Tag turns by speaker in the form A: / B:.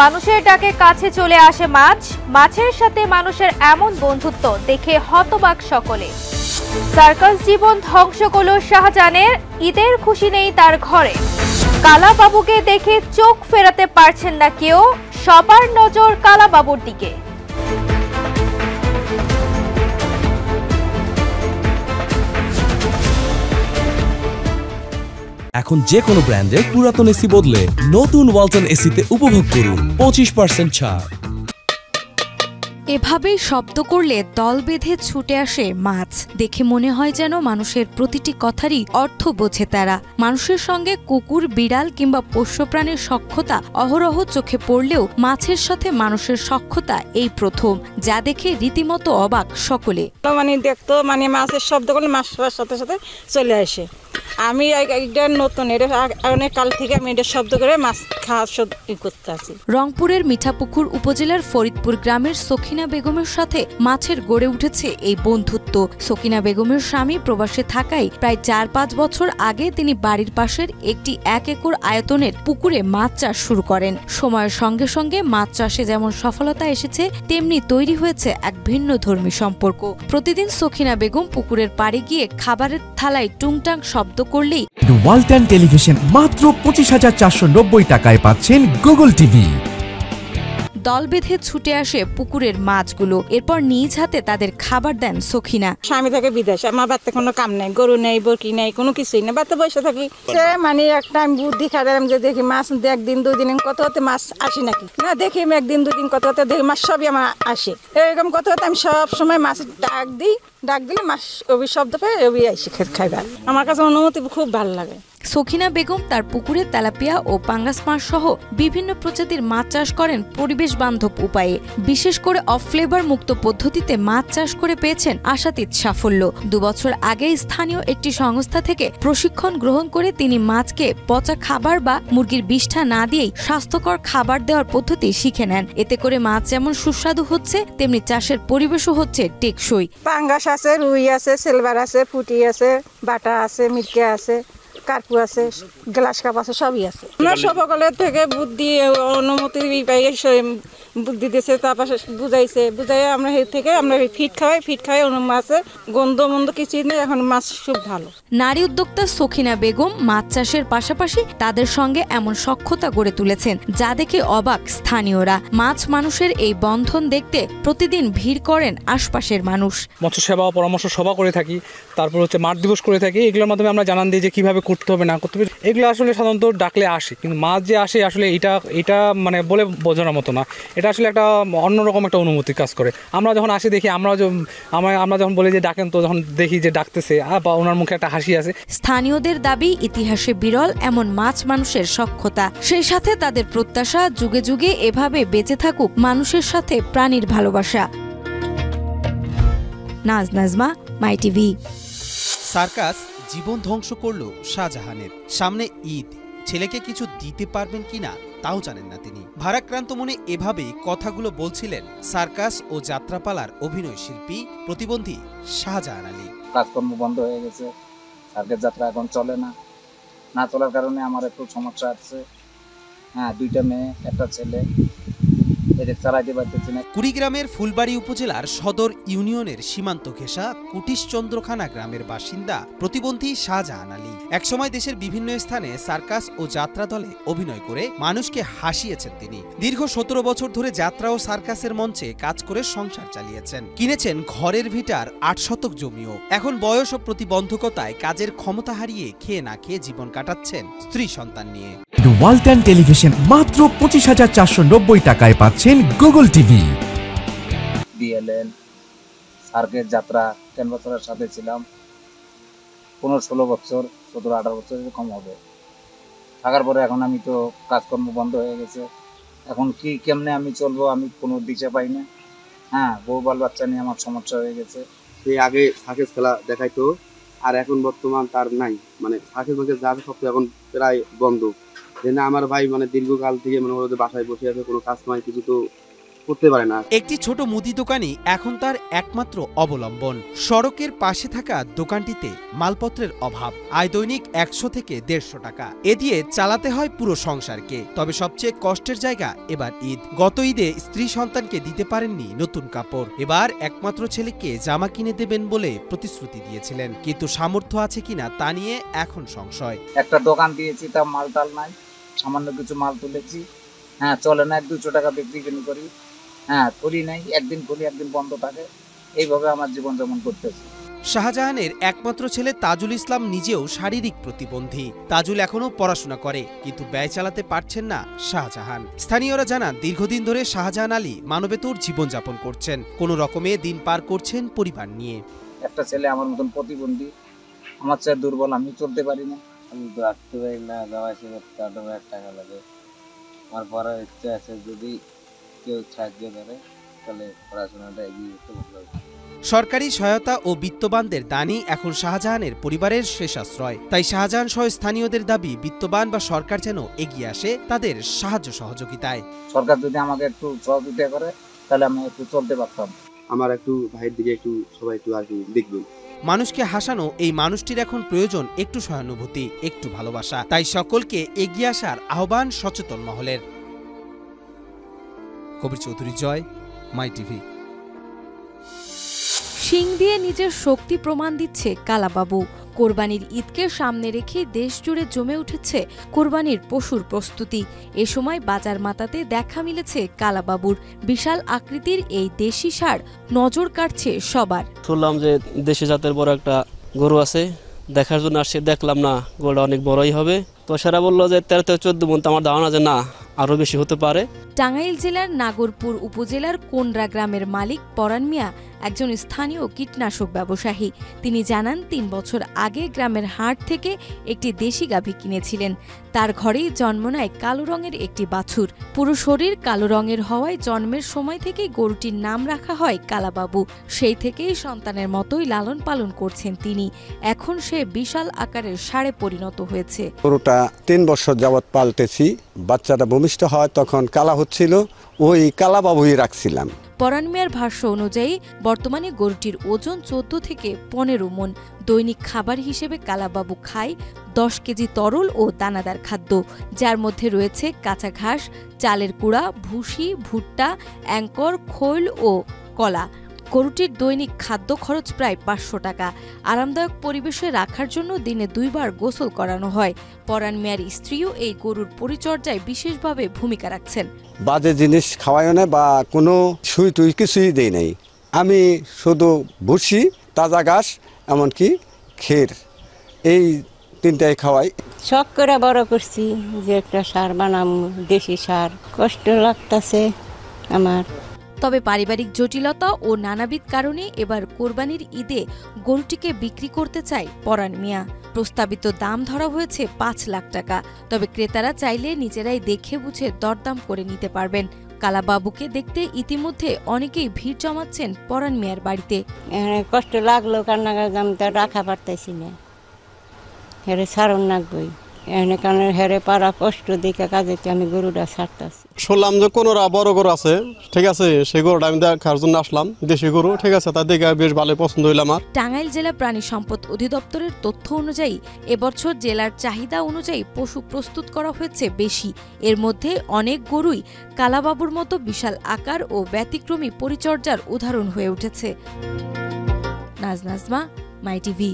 A: মানুষের ডাকে কাছে চলে আসে মাছ, মাছের সাথে মানুষের এমন বন্ধুত্ব দেখে হতবাক সকলে। সার্কাস জীবন ধ্বংস করল শাহজাহানের, ঈদের খুশি নেই তার ঘরে। কালাবাবুকে দেখে চোখ ফেরাতে পারছেন না কেউ, সবার নজর কালাবাবুর দিকে।
B: এখন যে কোনো ব্র্যান্ডের পুরাতন এসি বদলে নতুন ওয়ালটন এসিতে উপভোগ করুন 25% ছাড়।
C: এভাবেই শব্দ করলে দল বেঁধে ছুটে আসে মাছ। দেখে মনে হয় যেন মানুষের প্রতিটি কথারই অর্থ বোঝে তারা। মানুষের সঙ্গে কুকুর, বিড়াল কিংবা পোষ্যপ্রাণীর সখ্যতা অহরহ চোখে পড়লেও মাছের সাথে মানুষের সখ্যতা এই প্রথম, যা দেখে রীতিমতো অবাক সকলে।
D: দেখতো মাছের শব্দ করলে মাছ সাথে সাথে চলে আসে। আমি এটা নতুন, এটা অনেক কাল থেকে আমি এটা শব্দ করে মাছ খাওয়া করতে আছি।
C: রংপুরের মিঠাপুকুর উপজেলার ফরিদপুর গ্রামের সখিনা বেগমের সাথে মাছের গড়ে উঠেছে এই বন্ধুত্ব। সখিনা বেগমের স্বামী প্রবাসে থাকায় প্রায় 4-5 বছর আগে তিনি বাড়ির পাশের একটি 1 একর আয়তনের পুকুরে মাছ চাষ শুরু করেন। সময়ের সঙ্গে সঙ্গে মাছ চাষে যেমন সফলতা এসেছে, তেমনি তৈরি হয়েছে এক ভিন্ন ধর্মী সম্পর্ক। প্রতিদিন সখিনা বেগম পুকুরের পাড়ে গিয়ে খাবারের থালায় টুংটাং শব্দ করলেই
E: ওয়ালটন টেলিভিশন মাত্র 25,490 টাকায় পাচ্ছেন গুগল টিভি।
C: দল বেঁধে ছুটে আসে পুকুরের মাছগুলো, এরপর নিজ হাতে তাদের খাবার দেন সখিনা।
D: স্বামী থাকে বিদেশে, আমার বাড়িতে কোনো কাম নেই, গরু নেই, বরকি নেই, কোনো কিছুই নেই, বাড়িতে বসে থাকি। একটা আমি বুদ্ধি খাইলাম যে দেখি মাছ 1 দিন 2 দিন কত হতে মাছ আসি নাকি না, দেখি আমি 1 দিন 2 দিন কত হতে দেখি মাছ সবই আমার আসে। এরকম কত হতে আমি সব সময় মাছ ডাক দিলে মাছ অভি শব্দ পেয়ে অভি আইসি খাইবার। আমার কাছে অনুমতি খুব ভালো লাগে।
C: সখিনা বেগম তার পুকুরে তেলাপিয়া ও পাঙ্গাস মাছ সহ বিভিন্ন প্রজাতির মাছ চাষ করেন পরিবেশ বান্ধব উপায়ে। বিশেষ করে অফ ফ্লেভার মুক্ত পদ্ধতিতে মাছ চাষ করে পেয়েছেন আশাতীত সাফল্য। 2 বছর আগে স্থানীয় একটি সংস্থা থেকে প্রশিক্ষণ গ্রহণ করে তিনি মাছকে পচা খাবার বা মুরগির বিষ্ঠা না দিয়েই স্বাস্থ্যকর খাবার দেওয়ার পদ্ধতি শিখে নেন। এতে করে মাছ যেমন সুস্বাদু হচ্ছে, তেমনি চাষের পরিবেশও হচ্ছে টেকসই।
D: পাঙ্গাস আছে, রুই আছে, সিলভার আছে, পুঁটি আছে, বাটা আছে, মিরকে আছে, কার্পু আছে, গ্লাস কাপ আছে, সবই আছে। আমরা সকলের থেকে বুদ্ধি অনুমতি বুদ্ধি দিয়েছে, তারপর বুঝাই আমরা ফিট খাওয়াই মাছের গন্ধ মন্দ কিছুই নেই, এখন মাছ খুব ভালো।
C: নারী উদ্যোক্তা সখিনা বেগম মাছ চাষের পাশাপাশি তাদের সঙ্গে এমন সখ্যতা গড়ে তুলেছেন, যা দেখে অবাক স্থানীয়রা। মাছ মানুষের এই বন্ধন দেখতে প্রতিদিন ভিড় করেন আশপাশের মানুষ।
F: মৎস্য সেবা পরামর্শ সভা করে থাকি, তারপর মাঠ দিবস করে থাকি। এগুলোর মাধ্যমে আমরা জানান দিই যে কিভাবে করতে হবে না করতে হবে। এগুলো আসলে সাধারণত ডাকলে আসে, কিন্তু মাছ যে আসে আসলে এটা বলে বোঝানোর মতো না। এটা আসলে একটা অন্যরকম একটা অনুভূতি কাজ করে। আমরা যখন আসি দেখি, আমরা যখন বলি যে ডাকেন, তো যখন দেখি যে ডাকতেছে বা ওনার মুখে একটা হাসি আছে।
C: স্থানীয়দের দাবি ইতিহাসে বিরল এমন মাছ মানুষের সখ্যতা। সেই সাথে তাদের প্রত্যাশা যুগে যুগে এভাবে বেঁচে থাকুক মানুষের সাথে প্রাণীর ভালোবাসা। নাজমা, মাই টিভি।
G: সার্কাস জীবন ধ্বংস করল শাহজাহানের। সামনে ঈদ, ছেলেকে কিছু দিতে পারবেন কিনা তাও জানেন না তিনি। ভারাক্রান্ত মনে এভাবেই কথাগুলো বলছিলেন সার্কাস ও যাত্রাপালার অভিনয় শিল্পী প্রতিবন্ধী শাহজাহান আলী।
H: কাজকর্ম বন্ধ হয়ে গেছে, সার্কাস যাত্রা এখন চলে না চলার কারণে আমার একটু সমস্যা আছে। হ্যাঁ, 2টা মেয়ে, একটা ছেলে, এদের চালাইতে পারতেছি না।
G: কুড়িগ্রামের ফুলবাড়ি উপজেলার সদর ইউনিয়নের সীমান্ত ঘেঁষা কুটিশচন্দ্রখানা গ্রামের বাসিন্দা প্রতিবন্ধী শাহজাহান আলী একসময় দেশের বিভিন্ন স্থানে সার্কাস ও যাত্রা দলে অভিনয় করে মানুষকে হাসিয়েছেন তিনি। দীর্ঘ 17 বছর ধরে যাত্রা ও সার্কাসের মঞ্চে কাজ করে সংসার চালিয়েছেন। কিনেছেন ঘরের ভিটার 8 শতক জমিও। এখন বয়স ও প্রতিবন্ধকতায় কাজের ক্ষমতা হারিয়ে খেয়ে না খেয়ে জীবন কাটাচ্ছেন স্ত্রী সন্তান নিয়ে।
E: ওয়ালটন টেলিভিশন মাত্র 25,490 টাকায় পাচ্ছেন গুগল টিভি।
H: বিএলএল সার্কের যাত্রা 10 বছরের সাথে ছিলাম, 15-16 বছর, 17-18 বছর এরকম হবে। থাকার পরে এখন আমি তো কাজকর্ম বন্ধ হয়ে গেছে। এখন কেমনে আমি চলবো, আমি কোনো দিশা পাই না। হ্যাঁ, বউ বাল বাচ্চা নিয়ে আমার সমস্যা হয়ে গেছে।
I: সেই আগে সার্কাস খেলা দেখাইতো, আর এখন বর্তমান তার নাই। সার্কাস যাবে সব এখন প্রায় বন্ধ। আমার ভাই দীর্ঘকাল থেকে বাসায় বসে আছে, কোনো কাজ নয়, কিছু তো করতে পারে না।
G: একটি ছোট মুদি দোকানই এখন তার একমাত্র অবলম্বন। সড়কের পাশে থাকা দোকানটিতে মালপত্রের অভাব, আয় দৈনিক 100 থেকে 150 টাকা। এ দিয়ে চালাতে হয় পুরো সংসারকে। তবে সবচেয়ে কষ্টের জায়গা এবার ঈদ। গত ঈদে স্ত্রী সন্তানকে দিতে পারেননি নতুন কাপড়, এবার একমাত্র ছেলেকে জামা কিনে দেবেন বলে প্রতিশ্রুতি দিয়েছিলেন, কিন্তু সামর্থ্য আছে কিনা তা নিয়ে এখন সংশয়।
H: একটা দোকান দিয়েছি, তা মাল টাল নাই, সামান্য কিছু মাল তুলেছি, হ্যাঁ চলে না, 200 টাকা বিক্রি করি, হ্যাঁ খুলি নাই, একদিন খুলি একদিন বন্ধ থাকে, এইভাবে আমার জীবন যাপন করতেছি।
G: শাহজাহানের একমাত্র ছেলে তাজুল ইসলাম নিজেও শারীরিক প্রতিবন্ধী। তাজুল এখনো পড়াশোনা করে, কিন্তু ব্যয় চালাতে পারছেন না শাহজাহান। স্থানীয়রা জানান, দীর্ঘদিন ধরে শাহজাহান আলী মানবেতর জীবনযাপন করছেন, কোনো রকমে দিন পার করছেন পরিবার নিয়ে।
H: একটা ছেলে আমার মতন প্রতিবন্ধী, আমার চেয়ে দুর্বল, আমি চলতে পারি না,
J: আমি তো আসতে পারি না, যাওয়া আসা করতে 8 টাকা লাগে। আমার পড়ার ইচ্ছা আছে, যদি কেউ সাহায্য করে তাহলে পড়াশোনাটা এগিয়ে যেতে ভালো হবে।
G: সরকারি সহায়তা ও বিত্তবানদের দানই এখন শাহজাহানের পরিবারের শেষ আশ্রয়। তাই শাহজাহান সহ স্থানীয়দের দাবি, বিত্তবান বা সরকার যেন এগিয়ে আসে তাদের সাহায্য সহযোগিতায়।
H: সরকার যদি আমাকে একটু সহযোগিতা করে তাহলে আমি একটু চলতে পারতাম।
I: আমার একটু ভাইয়ের দিকে একটু সবাই একটু আর কি দেখবেন।
G: মানুষকে হাসানো এই মানুষটির এখন প্রয়োজন একটু সহানুভূতি, একটু ভালোবাসা। তাই সকলকে এগিয়ে আসার আহ্বান সচেতন মহলের। কবির চৌধুরী, জয়, মাই টিভি।
C: শিং দিয়ে নিজের শক্তি প্রমাণ দিচ্ছে কালাবাবু। কোরবানির ঈদকে সামনে রেখে দেশ জুড়ে জমে উঠেছে কোরবানির পশুর প্রস্তুতি। এ সময় বাজার মাতাতে দেখা মিলেছে কালাবাবুর। বিশাল আকৃতির এই দেশি ষাঁড় নজর কাটছে সবার।
K: শুনলাম যে দেশি জাতের বড় একটা গরু আছে, দেখার জন্য আসছে, দেখলাম না গরুটা অনেক বড়ই হবে। তো সেরা বললো যে 13 থেকে 14 মণ, আমার ধারণা যে না আরো বেশি হতে পারে।
C: টাঙ্গাইল জেলার নাগরপুর উপজেলার কোনরা গ্রামের মালিক পরাণ মিয়া একজন স্থানীয় কীটনাশক ব্যবসায়ী। তিনি জানান, 3 বছর আগে গ্রামের হাট থেকে একটি দেশি গাভী কিনেছিলেন। তার ঘরেই জন্ম নেয় কালো রঙের একটি বাছুর। পুরো শরীর কালো রঙের হওয়ায় জন্মের সময় থেকেই গরুটির নাম রাখা হয় কালাবাবু। সেই থেকেই সন্তানের মতোই লালন পালন করছেন তিনি। এখন সে বিশাল আকারের ষাঁড়ে পরিণত হয়েছে।
L: গরুটা 3 বছর যাবৎ পালতেছি। বাচ্চাটা ভূমিষ্ঠ হয় তখন কালা হচ্ছিল, ওই কালাবাবুই রাখছিলাম।
C: পরাণ মিয়ার ভাষ্য অনুযায়ী বর্তমানে গরুটির ওজন 14 থেকে 15 মণ। দৈনিক খাবার হিসেবে কালাবাবু খায় 10 কেজি তরল ও দানাদার খাদ্য, যার মধ্যে রয়েছে কাঁচা ঘাস, চালের কুড়া, ভুসি, ভুট্টা, অ্যাঙ্কর, খৈল ও কলা। গরুটির দৈনিক খাদ্য খরচ প্রায় 500 টাকা। আরামদায়ক পরিবেশে রাখার জন্য দিনে 2 বার গোসল করানো হয়। পরাণ মিয়ার স্ত্রীও এই গরুর পরিচর্যায় বিশেষভাবে ভূমিকা রাখছেন।
L: বাজে জিনিস খাওয়াইও না বা কোনো সুই টুই কিছুই দেই নাই। আমি শুধু ভুসি, তাজা ঘাস, এমনকি ক্ষীর, এই 3টাই খাওয়াই।
M: শখ করে বড় করছি যে একটা সার বানাম, দেশি সার। কষ্ট লাগতেছে আমার।
C: তবে পারিবারিক জটিলতা ও নানাবিধ কারণে এবার কোরবানির ঈদে গরুটিকে বিক্রি করতে চায় পরাণ মিয়া। প্রস্তাবিত দাম ধরা হয়েছে 5 লাখ টাকা। তবে ক্রেতারা চাইলে নিজেরাই দেখে বুঝে দরদাম করে নিতে পারবেন। কালাবাবুকে দেখতে ইতিমধ্যে অনেকেই ভিড় জমাচ্ছেন পরাণ মিয়ার বাড়িতে।
M: কষ্ট লাগলো, কান্নাকার দাম তো রাখা পারতেছি না, হেরে সারণ লাগবই। এনে কারণে হেরে পারা কষ্ট দেখে কাজে আমি গরুটা ছাড়তেছি।
N: শুনলাম যে কোনোরা বড় গরু আছে, ঠিক আছে, সেই গরুটা আমি দেখার জন্য আসলাম। দেশি গরু, ঠিক আছে, তার দেখে বেশ ভালো পছন্দ হইল আমার।
C: টাঙ্গাইল জেলা প্রাণী সম্পদ অধিদপ্তরের তথ্য অনুযায়ী এবছর জেলার চাহিদা অনুযায়ী পশু প্রস্তুত করা হয়েছে বেশি। এর মধ্যে অনেক গরুই কালাবাবুর মতো বিশাল আকার ও ব্যতিক্রমী পরিচর্যার উদাহরণ হয়ে উঠেছে। নাজমা, মাই টিভি।